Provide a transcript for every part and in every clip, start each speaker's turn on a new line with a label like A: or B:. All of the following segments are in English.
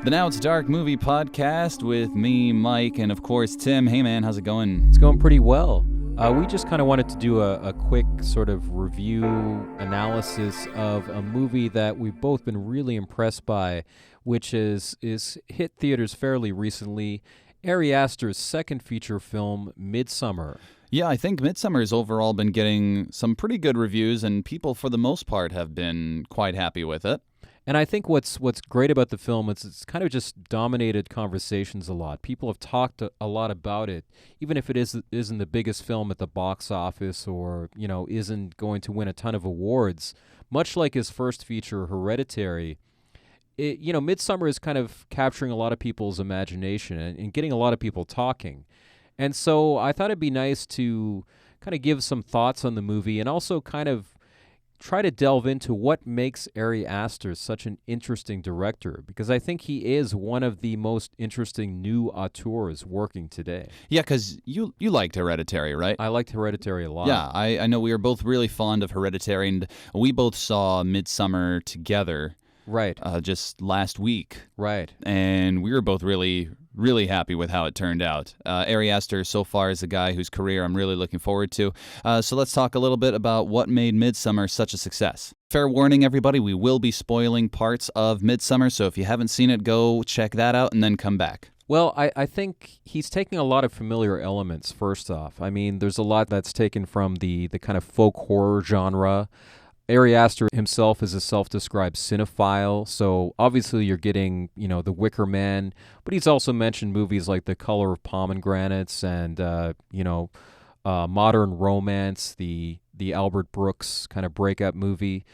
A: The Now It's Dark Movie Podcast with me, Mike, and of course Tim. Hey man, how's it going?
B: It's going pretty well. We just kind of wanted to do a quick sort of review analysis of a movie that we've both been really impressed by, which is hit theaters fairly recently, Ari Aster's second feature film, Midsummer.
A: Yeah, I think Midsummer has overall been getting some pretty good reviews, and people for the most part have been quite happy with it.
B: And I think what's great about the film is it's kind of just dominated conversations a lot. People have talked a lot about it, even if it isn't the biggest film at the box office or, isn't going to win a ton of awards. Much like his first feature, Hereditary, Midsummer is kind of capturing a lot of people's imagination and getting a lot of people talking. And so I thought it'd be nice to kind of give some thoughts on the movie and also kind of try to delve into what makes Ari Aster such an interesting director, because I think he is one of the most interesting new auteurs working today.
A: Yeah, because you liked Hereditary, right?
B: I liked Hereditary a lot.
A: Yeah, I know we were both really fond of Hereditary, and we both saw Midsummer together.
B: Right.
A: Just last week.
B: Right.
A: And we were both really happy with how it turned out. Ari Aster so far is a guy whose career I'm really looking forward to. So let's talk a little bit about what made Midsummer such a success. Fair warning, everybody, we will be spoiling parts of Midsummer, so if you haven't seen it, go check that out and then come back.
B: Well, I think he's taking a lot of familiar elements, first off. I mean, there's a lot that's taken from the kind of folk horror genre. Ari Aster himself is a self-described cinephile, so obviously you're getting, The Wicker Man, but he's also mentioned movies like The Color of Pomegranates and, Modern Romance, the Albert Brooks kind of breakup movie,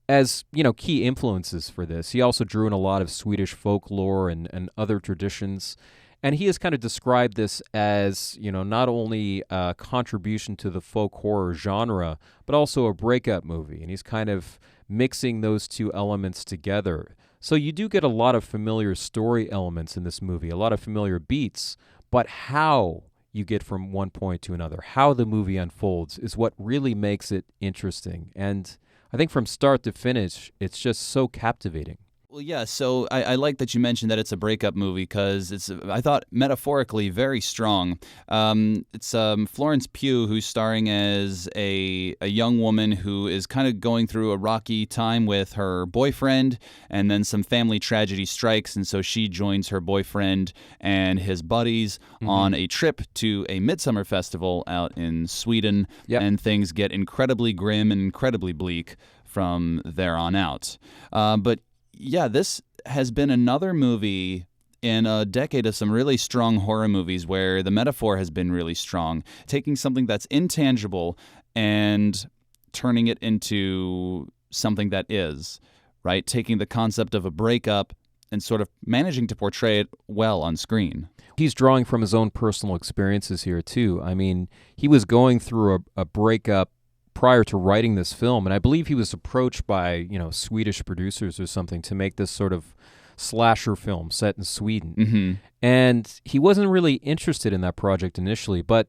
B: as, key influences for this. He also drew in a lot of Swedish folklore and other traditions. And he has kind of described this as, not only a contribution to the folk horror genre, but also a breakup movie. And he's kind of mixing those two elements together. So you do get a lot of familiar story elements in this movie, a lot of familiar beats, but how you get from one point to another, how the movie unfolds is what really makes it interesting. And I think from start to finish, it's just so captivating.
A: Well, yeah, so I like that you mentioned that it's a breakup movie because it's, I thought, metaphorically very strong. It's Florence Pugh who's starring as a young woman who is kind of going through a rocky time with her boyfriend, and then some family tragedy strikes, and so she joins her boyfriend and his buddies on a trip to a Midsummer festival out in Sweden, and things get incredibly grim and incredibly bleak from there on out. But yeah, this has been another movie in a decade of some really strong horror movies where the metaphor has been really strong, taking something that's intangible and turning it into something that is, right? Taking the concept of a breakup and sort of managing to portray it well on screen.
B: He's drawing from his own personal experiences here, too. I mean, he was going through a breakup prior to writing this film, and I believe he was approached by, Swedish producers or something to make this sort of slasher film set in Sweden.
A: Mm-hmm.
B: And he wasn't really interested in that project initially, but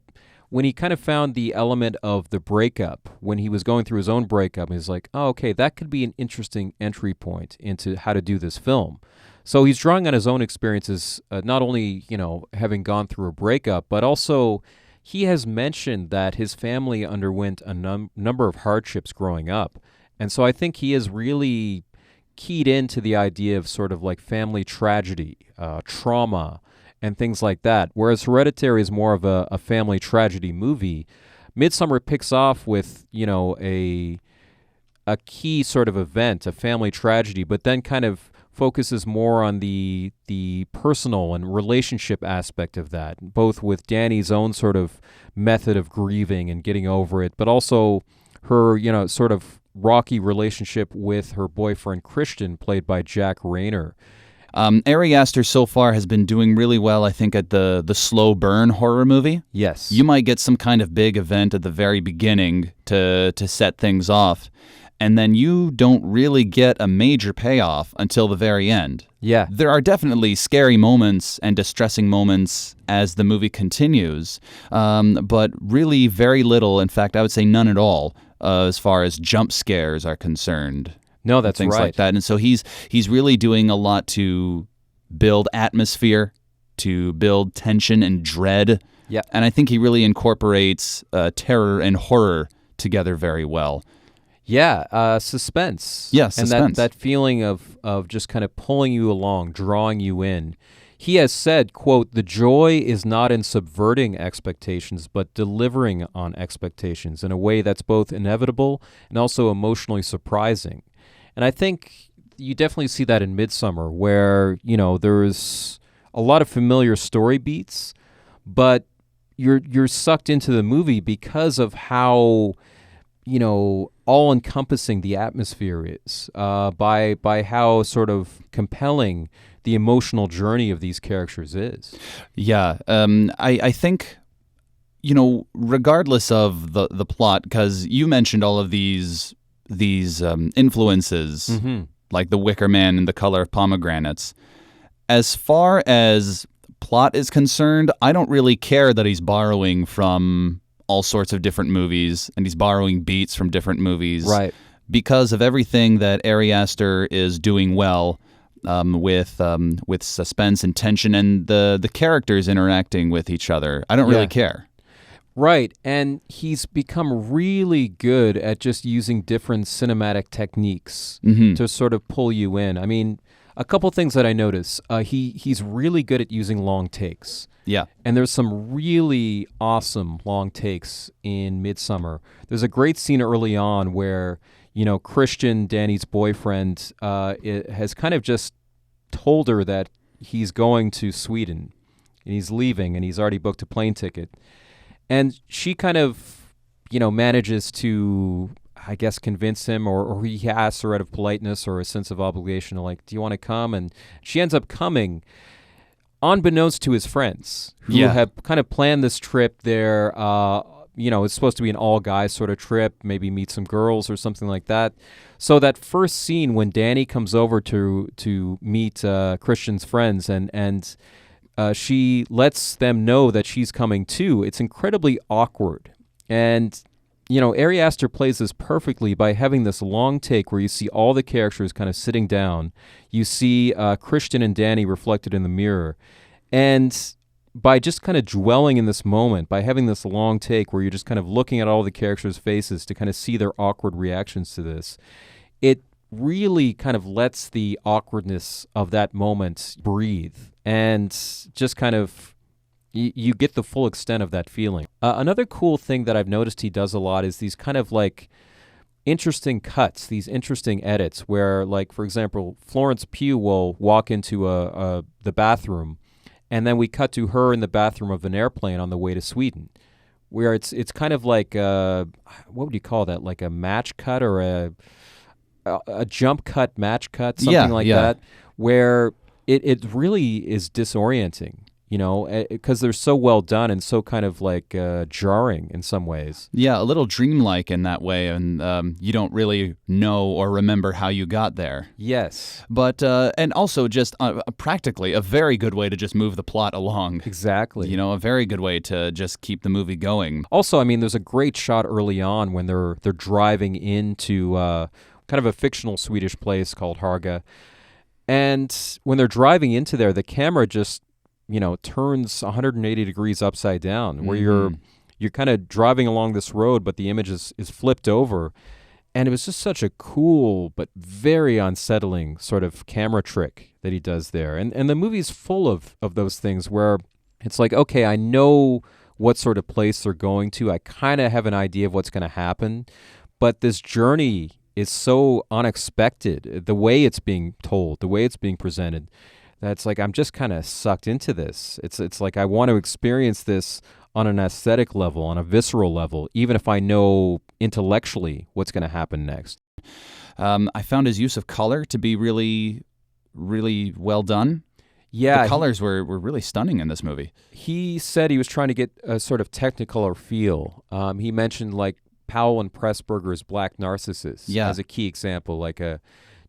B: when he kind of found the element of the breakup, when he was going through his own breakup, he was like, oh, okay, that could be an interesting entry point into how to do this film. So he's drawing on his own experiences, not only, having gone through a breakup, but also he has mentioned that his family underwent a number of hardships growing up. And so I think he is really keyed into the idea of sort of like family tragedy, trauma, and things like that. Whereas Hereditary is more of a family tragedy movie, Midsummer picks off with, a key sort of event, a family tragedy, but then kind of focuses more on the personal and relationship aspect of that, both with Danny's own sort of method of grieving and getting over it, but also her, sort of rocky relationship with her boyfriend Christian, played by Jack Rayner.
A: Ari Aster so far has been doing really well, I think, at the slow burn horror movie.
B: Yes.
A: You might get some kind of big event at the very beginning to set things off, and then you don't really get a major payoff until the very end.
B: Yeah.
A: There are definitely scary moments and distressing moments as the movie continues, but really very little, in fact, I would say none at all, as far as jump scares are concerned.
B: No, that's
A: things
B: right.
A: like that. And so he's really doing a lot to build atmosphere, to build tension and dread.
B: Yeah.
A: And I think he really incorporates terror and horror together very well.
B: Yeah, suspense.
A: Yeah,
B: and
A: suspense.
B: that feeling of just kind of pulling you along, drawing you in. He has said, quote, "The joy is not in subverting expectations, but delivering on expectations in a way that's both inevitable and also emotionally surprising." And I think you definitely see that in Midsummer, where, there's a lot of familiar story beats, but you're sucked into the movie because of how, all-encompassing the atmosphere is, by how sort of compelling the emotional journey of these characters is.
A: Yeah, I think, regardless of the plot, because you mentioned all of these influences, like The Wicker Man and The Color of Pomegranates. As far as plot is concerned, I don't really care that he's borrowing from all sorts of different movies and he's borrowing beats from different movies.
B: Right.
A: Because of everything that Ari Aster is doing well, with suspense and tension and the characters interacting with each other. I don't really care.
B: Right, and he's become really good at just using different cinematic techniques to sort of pull you in. I mean, a couple things that I notice. He's really good at using long takes.
A: Yeah.
B: And there's some really awesome long takes in Midsummer. There's a great scene early on where, Christian, Danny's boyfriend, has kind of just told her that he's going to Sweden and he's leaving and he's already booked a plane ticket. And she kind of, manages to, I guess, convince him, or he asks her out of politeness or a sense of obligation, like, "Do you want to come?" And she ends up coming, unbeknownst to his friends, who have kind of planned this trip there. It's supposed to be an all-guys sort of trip, maybe meet some girls or something like that. So that first scene when Danny comes over to meet Christian's friends and she lets them know that she's coming too, it's incredibly awkward. And, Ari Aster plays this perfectly by having this long take where you see all the characters kind of sitting down. You see Christian and Danny reflected in the mirror. And by just kind of dwelling in this moment, by having this long take where you're just kind of looking at all the characters' faces to kind of see their awkward reactions to this, it really kind of lets the awkwardness of that moment breathe and just kind of you get the full extent of that feeling. Another cool thing that I've noticed he does a lot is these kind of like interesting cuts, these interesting edits where, like, for example, Florence Pugh will walk into the bathroom, and then we cut to her in the bathroom of an airplane on the way to Sweden, where it's kind of like what would you call that? Like a match cut or a jump cut, match cut, something like that, where it really is disorienting, because they're so well done and so kind of like jarring in some ways. Yeah,
A: a little dreamlike in that way, and you don't really know or remember how you got there.
B: Yes.
A: But, and also just practically a very good way to just move the plot along.
B: Exactly.
A: A very good way to just keep the movie going.
B: Also, I mean, there's a great shot early on when they're driving into kind of a fictional Swedish place called Haga. And when they're driving into there, the camera just, turns 180 degrees upside down, where you're kind of driving along this road, but the image is flipped over. And it was just such a cool but very unsettling sort of camera trick that he does there. And the movie's full of those things where it's like, okay, I know what sort of place they're going to. I kind of have an idea of what's going to happen. But this journey is so unexpected, the way it's being told, the way it's being presented, that's like I'm just kind of sucked into this. It's like I want to experience this on an aesthetic level, on a visceral level, even if I know intellectually what's going to happen next.
A: I found his use of color to be really, really well done.
B: Yeah.
A: The colors were really stunning in this movie.
B: He said he was trying to get a sort of Technicolor feel. He mentioned like Powell and Pressburger's Black Narcissus as a key example, like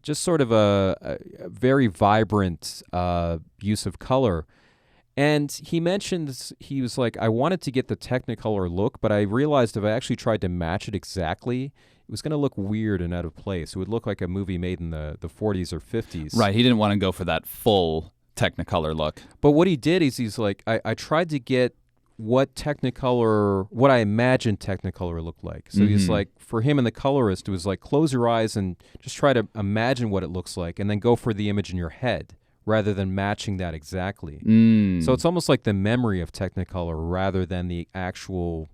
B: just sort of a very vibrant use of color. And he mentioned, he was like, I wanted to get the Technicolor look, but I realized if I actually tried to match it exactly, it was going to look weird and out of place. It would look like a movie made in the 40s or 50s.
A: Right, he didn't want to go for that full Technicolor look.
B: But what he did is he's like, I tried to get what I imagined Technicolor looked like. So he's like, for him and the colorist, it was like, close your eyes and just try to imagine what it looks like, and then go for the image in your head rather than matching that exactly. So it's almost like the memory of Technicolor rather than the actual,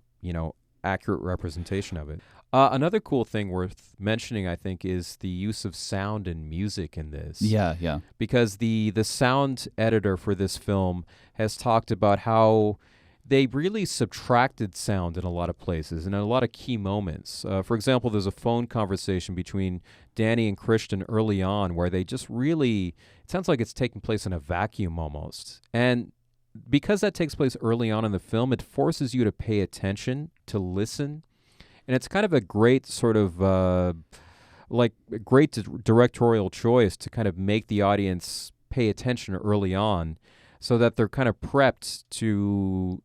B: accurate representation of it. Another cool thing worth mentioning, I think, is the use of sound and music in this.
A: Yeah.
B: Because the sound editor for this film has talked about how they really subtracted sound in a lot of places and in a lot of key moments. For example, there's a phone conversation between Danny and Christian early on where they just really, it sounds like it's taking place in a vacuum almost. And because that takes place early on in the film, it forces you to pay attention, to listen. And it's kind of a great sort of, directorial choice to kind of make the audience pay attention early on so that they're kind of prepped to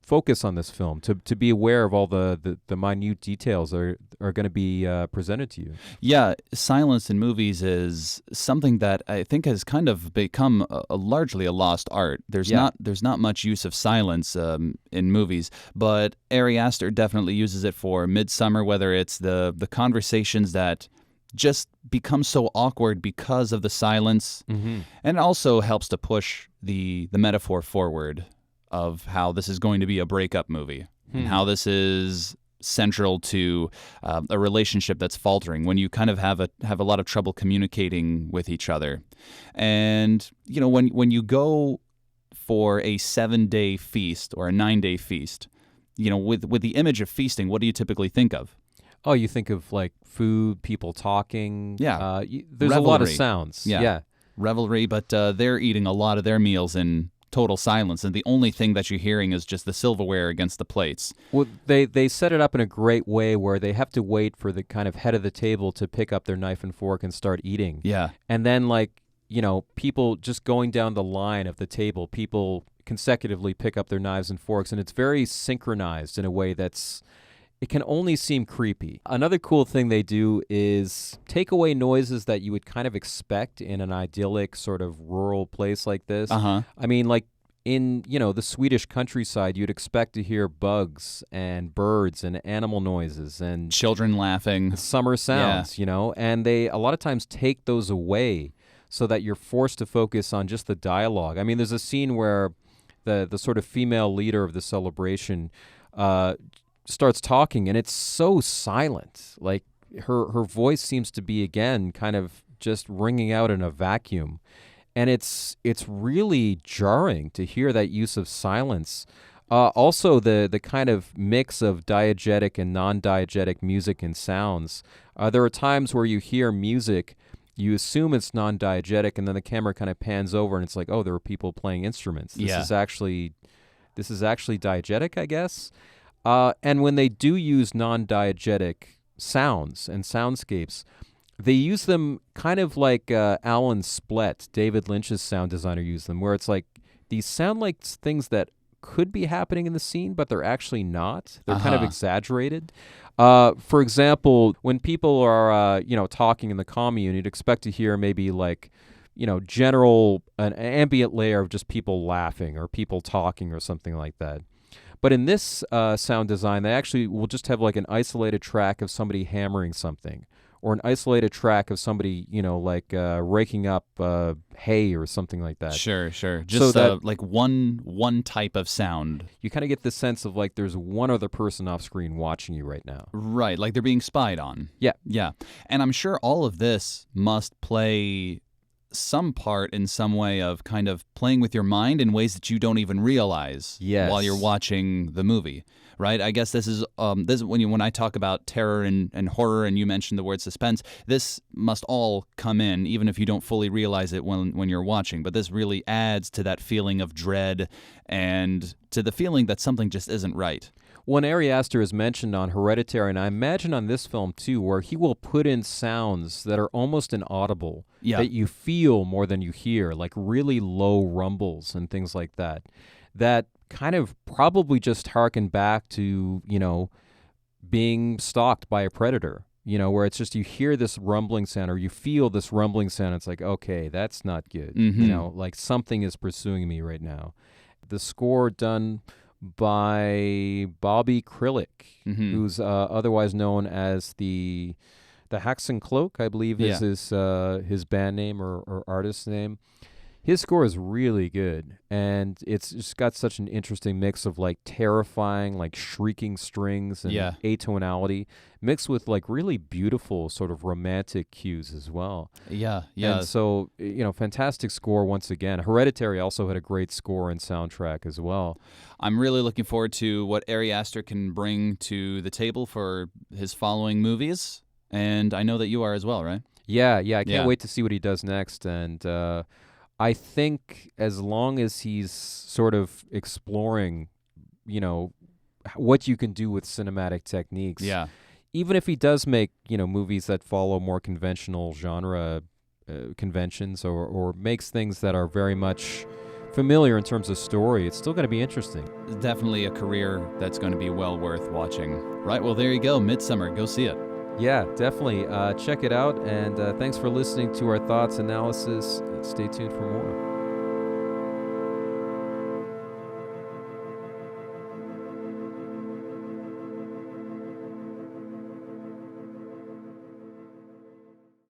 B: focus on this film, to be aware of all the minute details that are going to be presented to you.
A: Yeah, silence in movies is something that I think has kind of become largely a lost art. There's not much use of silence in movies, but Ari Aster definitely uses it for Midsummer, whether it's the conversations that just become so awkward because of the silence, and it also helps to push the metaphor forward of how this is going to be a breakup movie and how this is central to a relationship that's faltering when you kind of have a lot of trouble communicating with each other. And when you go for a 7-day feast or a 9-day feast, with the image of feasting, what do you typically think of?
B: Oh, you think of like food, people talking.
A: Yeah.
B: There's
A: Revelry.
B: a lot of sounds. Yeah.
A: Revelry, but they're eating a lot of their meals in total silence, and the only thing that you're hearing is just the silverware against the plates.
B: Well, they set it up in a great way where they have to wait for the kind of head of the table to pick up their knife and fork and start eating.
A: Yeah.
B: And then people just going down the line of the table, people consecutively pick up their knives and forks, and it's very synchronized in a way it can only seem creepy. Another cool thing they do is take away noises that you would kind of expect in an idyllic sort of rural place like this. I mean, like in, the Swedish countryside, you'd expect to hear bugs and birds and animal noises and
A: children laughing.
B: Summer sounds, and they a lot of times take those away so that you're forced to focus on just the dialogue. I mean, there's a scene where the sort of female leader of the celebration starts talking, and it's so silent. Like her voice seems to be again kind of just ringing out in a vacuum, and it's really jarring to hear that use of silence. Also, the kind of mix of diegetic and non-diegetic music and sounds. There are times where you hear music, you assume it's non-diegetic, and then the camera kind of pans over, and it's like, oh, there are people playing instruments. This is actually diegetic, I guess. And when they do use non-diegetic sounds and soundscapes, they use them kind of like Alan Splett, David Lynch's sound designer, used them, where it's like these sound like things that could be happening in the scene, but they're actually not. They're kind of exaggerated. For example, when people are talking in the commune, you'd expect to hear maybe like an ambient layer of just people laughing or people talking or something like that. But in this sound design, they actually will just have like an isolated track of somebody hammering something, or an isolated track of somebody, raking up hay or something like that.
A: Sure. Just so like one type of sound.
B: You kind of get the sense of like there's one other person off screen watching you right now.
A: Right, like they're being spied on. Yeah. And I'm sure all of this must play some part in some way of kind of playing with your mind in ways that you don't even realize while you're watching the movie, right? I guess this is when I talk about terror and horror, and you mentioned the word suspense, this must all come in even if you don't fully realize it when you're watching. But this really adds to that feeling of dread and to the feeling that something just isn't right.
B: One Ari Aster is mentioned on Hereditary, and I imagine on this film too, where he will put in sounds that are almost inaudible, that you feel more than you hear, like really low rumbles and things like that, that kind of probably just harken back to, being stalked by a predator. where it's just you hear this rumbling sound or you feel this rumbling sound. It's like, okay, that's not good. Like something is pursuing me right now. The score done by Bobby Krilic, who's otherwise known as the Haxon Cloak, I believe is his band name or artist name. His score is really good, and it's just got such an interesting mix of like terrifying, like shrieking strings and atonality, mixed with like really beautiful sort of romantic cues as well.
A: Yeah.
B: And so, fantastic score once again. Hereditary also had a great score and soundtrack as well.
A: I'm really looking forward to what Ari Aster can bring to the table for his following movies, and I know that you are as well, right?
B: Yeah, I can't wait to see what he does next, and I think as long as he's sort of exploring, what you can do with cinematic techniques.
A: Yeah.
B: Even if he does make, movies that follow more conventional genre conventions or makes things that are very much familiar in terms of story, it's still going to be interesting.
A: Definitely a career that's going to be well worth watching. Right, well, there you go. Midsommar. Go see it.
B: Yeah, definitely. Check it out, and thanks for listening to our thoughts analysis. Stay tuned for more.